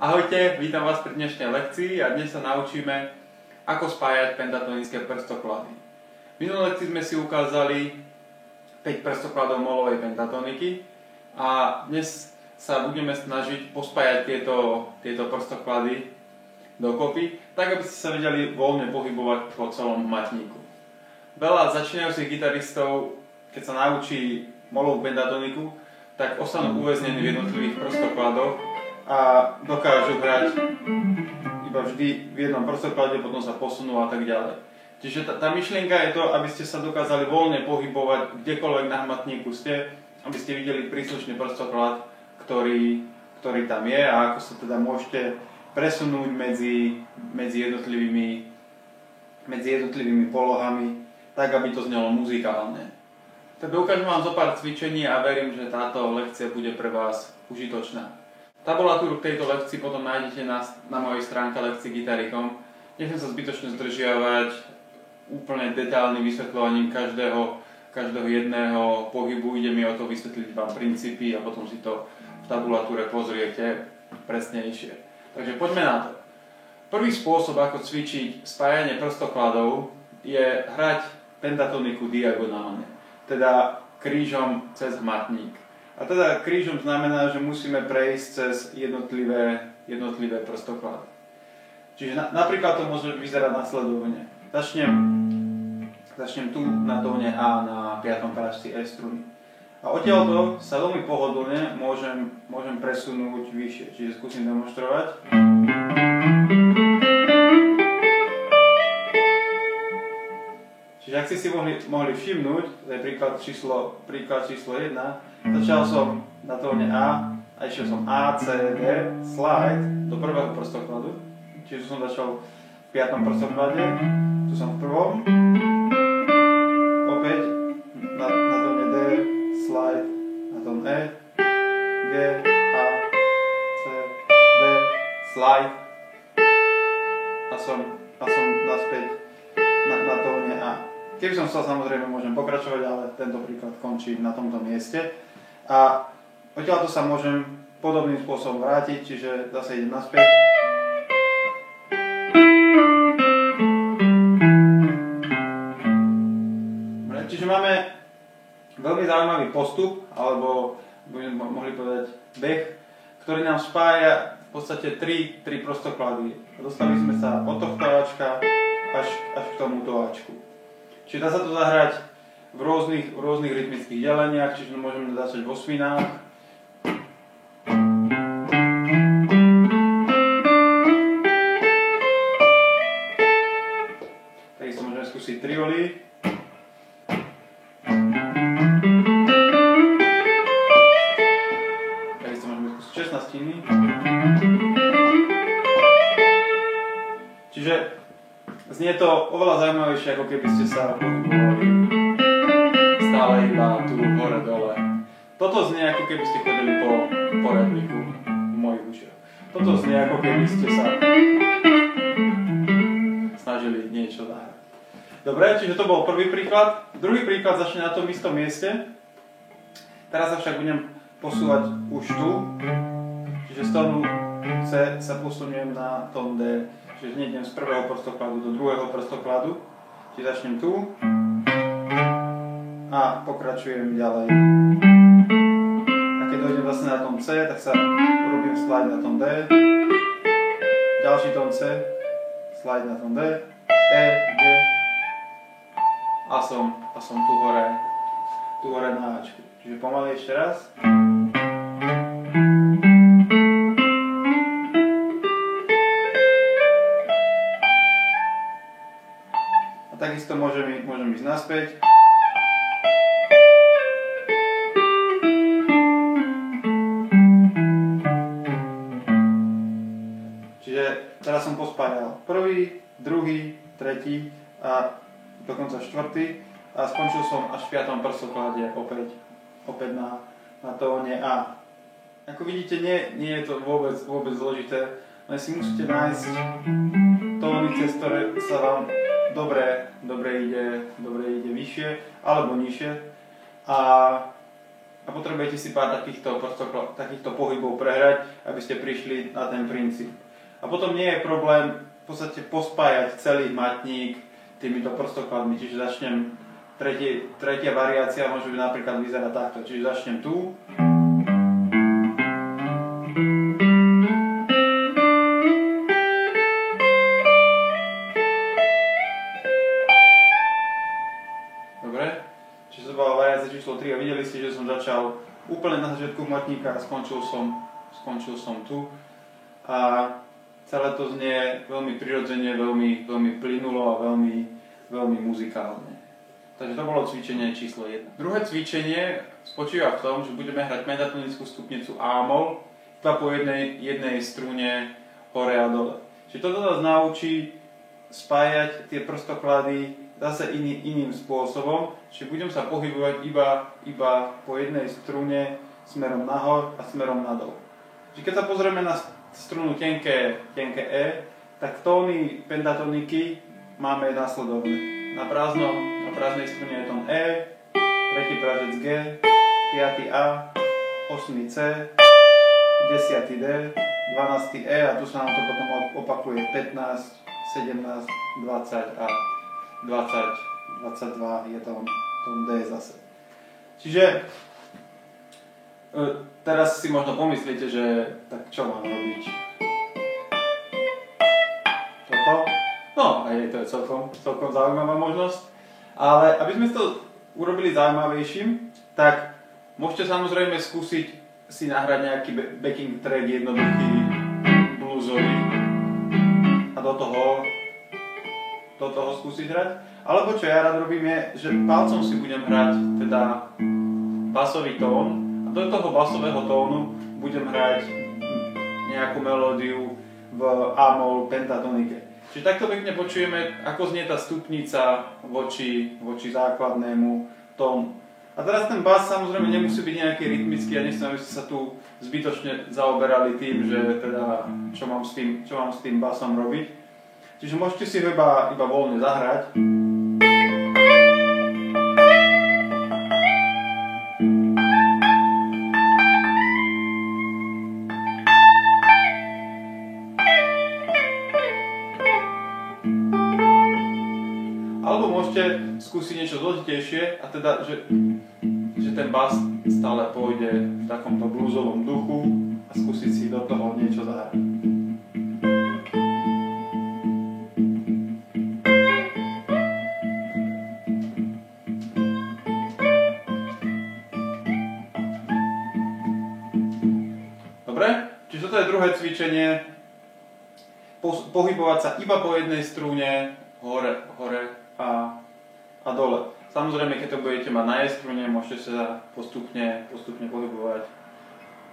Ahojte, vítam vás pri dnešnej lekcii a dnes sa naučíme, ako spájať pentatonické prstoklady. V minulej lekcii sme si ukázali 5 prstokladov molovej pentatoniky a dnes sa budeme snažiť pospájať tieto prstoklady dokopy, tak aby ste sa vedeli voľne pohybovať po celom hmatníku. Veľa začínajúcich gitaristov, keď sa naučí molovú pentatoniku, tak ostanú uväznení v jednotlivých prstokladoch a dokážu hrať iba vždy v jednom prstoklade, potom sa posunú a tak ďalej. Čiže tá myšlienka je to, aby ste sa dokázali voľne pohybovať kdekoľvek na hmatníku ste, aby ste videli príslušný prstoklad, ktorý tam je a ako sa teda môžete presunúť medzi jednotlivými polohami, tak aby to znelo muzikálne. Tak ukážem vám zo pár cvičení a verím, že táto lekcia bude pre vás užitočná. Tabulatúru k tejto lekcii potom nájdete na mojej stránke lekcie.guitar.com. Nechcem sa zbytočne zdržiavať úplne detailným vysvetľovaním každého jedného pohybu. Ide mi o to vysvetliť vám princípy a potom si to v tabulatúre pozriete presnejšie. Takže poďme na to. Prvý spôsob, ako cvičiť spájanie prstokladov, je hrať pentatoniku diagonálne, teda krížom cez hmatník. A teda krížom znamená, že musíme prejsť cez jednotlivé prstoklady. Čiže napríklad to môže vyzerať nasledovne. Začnem tu na tóne A na 5. prážci E struny. A odtiaľto sa veľmi pohodlne môžem presunúť vyššie. Čiže skúsim demonštrovať. Čiže ak ste si mohli všimnúť, to je príklad číslo 1, začal som na tóne A a išiel som A, C, D, slide do prvého prstokladu. Čiže som začal v 5. prstoklade, tu som v prvom, opäť na tóne D, slide na tón E, G, A, C, D, slide a som naspäť na tóne A. Keby som chcel, samozrejme môžem pokračovať, ale tento príklad končí na tomto mieste. A odtiaľto sa môžem podobným spôsobom vrátiť, čiže zase idem naspäť. Čiže máme veľmi zaujímavý postup, alebo mohli povedať beh, ktorý nám spája v podstate tri prostoklady. Dostali sme sa od tohto Ačka až k tomuto Ačku. Čiže dá sa to zahrať v rôznych rytmických deleniach, čiže môžeme začať vo svinách. Takisto môžeme skúsiť trioly. Takisto môžeme skúsiť 16-tiny. Čiže znie to oveľa zaujímavejšie, ako keby ste sa pohybovali stále iba tu hore-dole. Toto znie, ako keby ste chodili po repliku v mojich ušiach. Toto znie, ako keby ste sa snažili niečo zahrať. Dobre, čiže to bol prvý príklad. Druhý príklad začne na tom istom mieste. Teraz sa však budem posúvať už tu. Čiže z tónu C sa posuniem na tón D. Čiže hneď idem z prvého prstokladu do druhého prstokladu. Čiže začnem tu a pokračujem ďalej. A keď dojdem vlastne na tón C, tak sa urobím slide na tón D. Ďalší tón C, slide na tón D, E, G a som tu hore na Ačku. Čiže pomaly ešte raz. Takisto môžem ísť naspäť. Čiže teraz som pospájal prvý, druhý, tretí a dokonca štvrtý a skončil som až v 5. prstoklade opäť na tóne A. Ako vidíte, nie je to vôbec zložité, len si musíte nájsť tóny, cez ktoré sa vám dobre ide vyššie alebo nižšie a a potrebujete si pár takýchto pohybov prehrať, aby ste prišli na ten princíp. A potom nie je problém v podstate pospájať celý hmatník týmito prstokladmi, čiže začnem, tretia variácia môže byť napríklad vyzerať takto, čiže začnem tu. Dobre, čiže to bola variácia číslo 3 a videli ste, že som začal úplne na začiatku hmatníka a skončil som tu. A celé to znie veľmi prirodzene, veľmi plynulo a veľmi muzikálne. Takže to bolo cvičenie číslo 1. Druhé cvičenie spočíva v tom, že budeme hrať pentatonickú stupnicu A-moll iba po jednej strune hore a dole. Čiže toto nás naučí spájať tie prstoklady zase iným spôsobom, čiže budem sa pohybovať iba po jednej strune smerom nahor a smerom nadol. Čiže keď sa pozrieme na strunu tenké E, tak tóny pentatoniky máme nasledovné. Na prázdnej strune je tón E, tretí prážec G, 5. A, 8. C, 10. D, 12. E a tu sa nám to potom opakuje 15, 17, 20 a 22 je tón D zase. Čiže teraz si možno pomyslíte, že tak čo mám robiť? Toto? No, aj to je celkom zaujímavá možnosť. Ale aby sme to urobili zaujímavejším, tak môžete samozrejme skúsiť si nahrať nejaký backing track jednoduchý, bluesový a do toho skúsiť hrať. Alebo čo ja rád robím je, že palcom si budem hrať teda basový tón a do toho basového tónu budem hrať nejakú melódiu v A-moll pentatonike. Čiže takto pekne počujeme, ako znie tá stupnica voči základnému tónu. A teraz ten bas samozrejme nemusí byť nejaký rytmický, ja nechcem, aby ste sa tu zbytočne zaoberali tým, že teda čo mám s tým basom robiť. Čiže môžete si ho iba voľne zahrať. Alebo môžete skúsiť niečo zložitejšie, a teda, že ten bas stále pôjde v takomto bluesovom duchu a skúsiť si do toho niečo zahrať. Dobre? Čiže toto je druhé cvičenie. Pohybovať sa iba po jednej strune, hore a dole. Samozrejme, keď to budete mať na jednej strune, môžete sa postupne pohybovať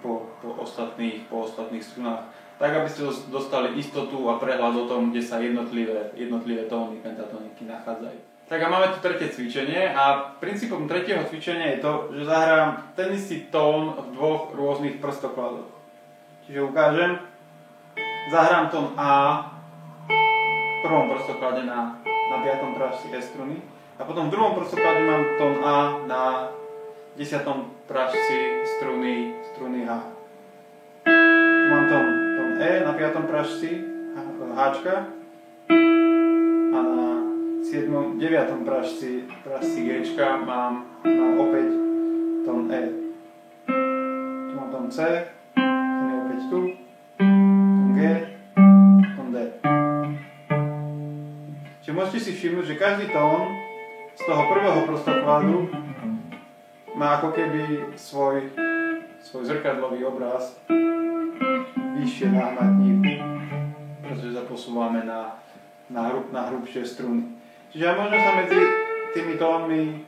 po ostatných strunách, tak aby ste dostali istotu a prehľad o tom, kde sa jednotlivé tóny pentatoniky nachádzajú. Tak a máme tu tretie cvičenie a princípom tretieho cvičenia je to, že zahrám ten istý tón v dvoch rôznych prstokladoch. Čiže ukážem, zahrám tón A v prvom prstoklade na 5. prážci E struny a potom v druhom prstoklade mám tón A na 10. prážci struny H. Tu mám tón E na 5. prážci Hčka a na 9. prážci Gčka mám opäť tón E. Tu mám tón C, ten je opäť tu, tón G, tón D. Čiže môžete si všimnúť, že každý tón z toho prvého prostokladu má ako keby svoj zrkadlový obraz vyššie na hmatníku, pretože sa posúvame na hrubšie struny. Čiže možno sa medzi tými tónmi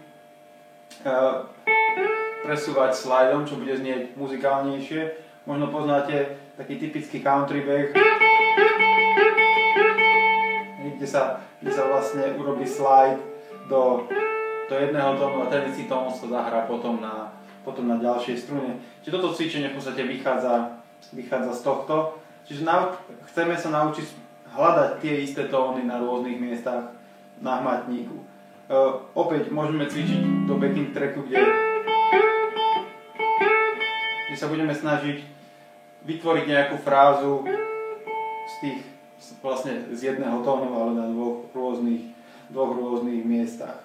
presúvať slajdom, čo bude znieť muzikálnejšie. Možno poznáte taký typický country back, kde sa vlastne urobí slide do jedného tónu a ten istý tón sa zahrá potom na ďalšej strune. Čiže toto cvičenie v podstate vychádza z tohto. Čiže chceme sa naučiť hľadať tie isté tóny na rôznych miestach na hmatníku. Opäť môžeme cvičiť do backing tracku, kde sa budeme snažiť vytvoriť nejakú frázu vlastne z jedného tónu, ale na dvoch rôznych miestach.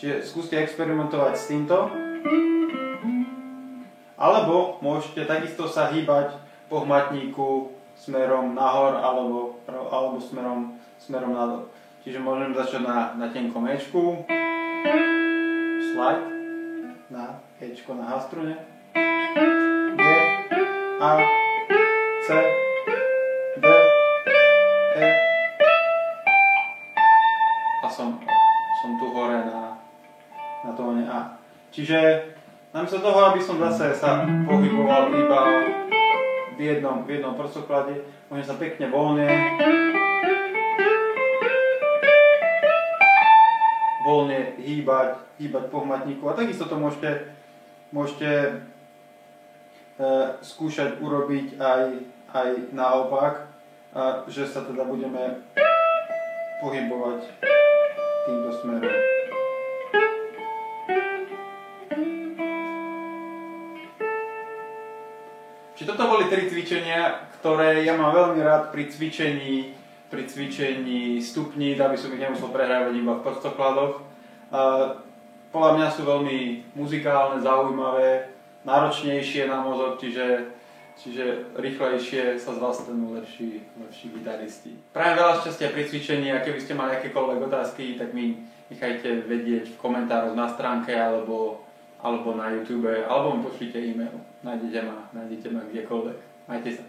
Čiže skúste experimentovať s týmto. Alebo môžete takisto sa hýbať po hmatníku smerom nahor alebo smerom nadol. Čiže môžem začať na tenkom Ečku, slide na Ečko na H-strune, G, A, C, D, E a som tu hore na tóne A. Čiže namiesto toho, aby som zase sa pohyboval iba v jednom prstoklade, môžem sa pekne voľne hýbať po hmatníku. A takisto to môžete skúšať urobiť aj naopak, že sa teda budeme pohybovať týmto smerom. Čiže toto boli 3 cvičenia, ktoré ja mám veľmi rád pri cvičení stupní, aby som ich nemusel prehrávať iba v prstokladoch. Podľa mňa sú veľmi muzikálne, zaujímavé, náročnejšie na mozog, čiže rýchlejšie sa z vás stanú lepší gitaristi. Prajem veľa šťastia pri cvičení a keby ste mali akékoľvek otázky, tak mi nechajte vedieť v komentároch na stránke alebo na YouTube, alebo mi pošlite e-mail. Nájdete ma kdekoľvek. Majte sa.